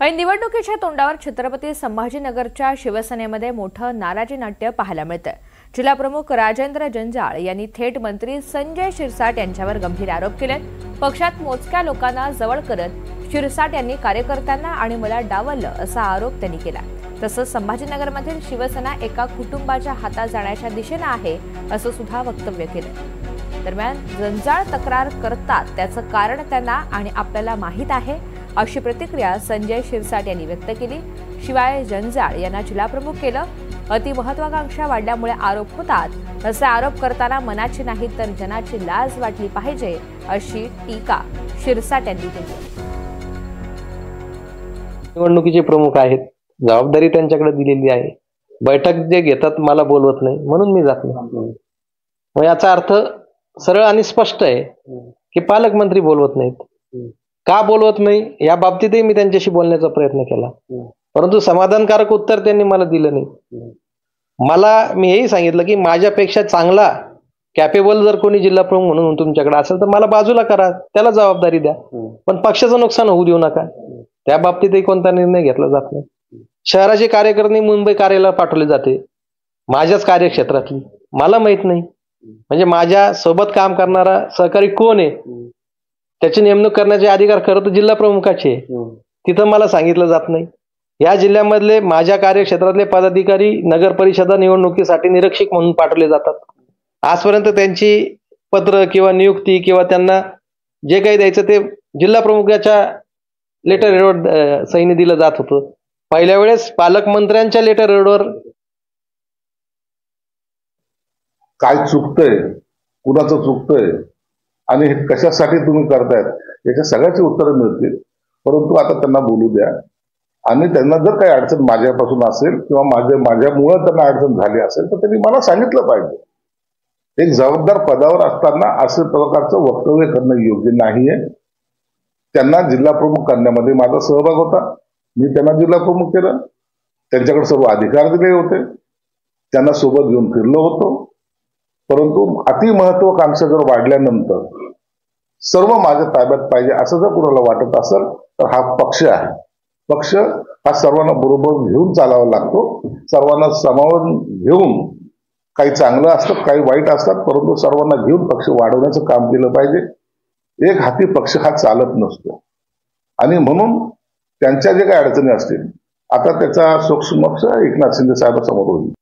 निवडणुकीच्या तोंडावर छत्रपती संभाजीनगरच्या शिवसेनेमध्ये मोठं नाराजी नाट्य पाहायला मिळतं। जिल्हाप्रमुख राजेंद्र जंजाळ यांनी थेट मंत्री संजय शिरसाट यांच्यावर गंभीर आरोप केले। पक्षात मोजक्या लोकांना जवळ करत शिरसाट यांनी कार्यकर्त्यांना आणि मला डावललं असा आरोप त्यांनी केला। तसंच संभाजीनगरमधील शिवसेना एका कुटुंबाच्या हातात जाण्याच्या दिशेने आहे असं सुद्धा वक्तव्य केलं। दरम्यान जंजाळ तक्रार करतात त्याचं कारण त्यांना आणि आपल्याला माहीत आहे अशी प्रतिक्रिया संजय शिरसाट यांनी व्यक्त केली। शिवाय जंजाळ यांना जिल्हाप्रमुख केलं, अतिमहत्वाकांक्षा वाढल्यामुळे आरोप होतात असे आरोप करताना मनाची नाही तर जनाची लाज वाटली पाहिजे अशी टीका शिरसाट यांनी केली। निवडणुकीचे प्रमुख आहेत, जबाबदारी त्यांच्याकडे दिलेली आहे। बैठक जे घेतात मला बोलवत नाही म्हणून मी जात नाही। मग याचा अर्थ सरळ आणि स्पष्ट आहे की पालकमंत्री बोलवत नाहीत। का बोलवत नाही या बाबतीतही मी त्यांच्याशी बोलण्याचा प्रयत्न केला, परंतु समाधानकारक उत्तर त्यांनी मला दिलं नाही। मी हेही सांगितलं की माझ्यापेक्षा चांगला कॅपेबल जर कोणी जिल्हा प्रमुख म्हणून तुमच्याकडे असेल तर मला बाजूला करा, त्याला जबाबदारी द्या, पण पक्षाचं नुकसान होऊ देऊ नका। त्या बाबतीतही कोणता निर्णय घेतला जात नाही। शहराचे कार्यकर्ते मुंबई कार्यालयाला पाठवले जाते, माझ्याच कार्यक्षेत्रातली मला माहित नाही, म्हणजे माझ्या सोबत काम करणारा सहकारी कोण आहे त्याची नेमणूक करण्याचे अधिकार खरं तर जिल्हा प्रमुखाचे, तिथं मला सांगितलं जात नाही। या जिल्ह्यामधले माझ्या कार्यक्षेत्रातले पदाधिकारी नगर परिषदा निवडणुकीसाठी निरीक्षक म्हणून पाठवले जातात। आजपर्यंत त्यांची पत्र किंवा नियुक्ती किंवा त्यांना जे काही द्यायचं ते जिल्हा प्रमुखाच्या लेटर हेडवर सहीने दिलं जात होतं। पहिल्या वेळेस पालकमंत्र्यांच्या लेटर हेडवर काय चुकतंय, कुणाचं चुकतंय आणि हे कशासाठी तुम्ही करतायत याच्या सगळ्याची उत्तरं मिळतील, परंतु आता त्यांना बोलू द्या। आणि त्यांना जर काही अडचण माझ्यापासून असेल किंवा माझ्यामुळे त्यांना अडचण झाली असेल तर त्यांनी मला सांगितलं पाहिजे। एक जबाबदार पदावर असताना असं प्रकारचं वक्तव्य करणं योग्य नाहीये। त्यांना जिल्हा प्रमुख करण्यामध्ये माझा सहभाग होता, मी त्यांना जिल्हा प्रमुख केलं, त्यांच्याकडे सर्व अधिकार दिले होते, त्यांना सोबत घेऊन फिरलो होतो। परंतु अतिमहत्वाकांक्षा जर वाढल्यानंतर सर्व माझ्या ताब्यात पाहिजे असं जर कुणाला वाटत असेल तर हा पक्ष आहे। पक्ष हा सर्वांना बरोबर घेऊन चालावा लागतो, सर्वांना सामावून घेऊन, काही चांगलं असतं काही वाईट असतात, परंतु सर्वांना घेऊन पक्ष वाढवण्याचं काम केलं पाहिजे। एक हाती पक्ष हा चालत नसतो आणि म्हणून त्यांच्या जे काही अडचणी असतील आता त्याचा सोक्षमोक्ष एकनाथ शिंदे साहेबांसमोर होईल।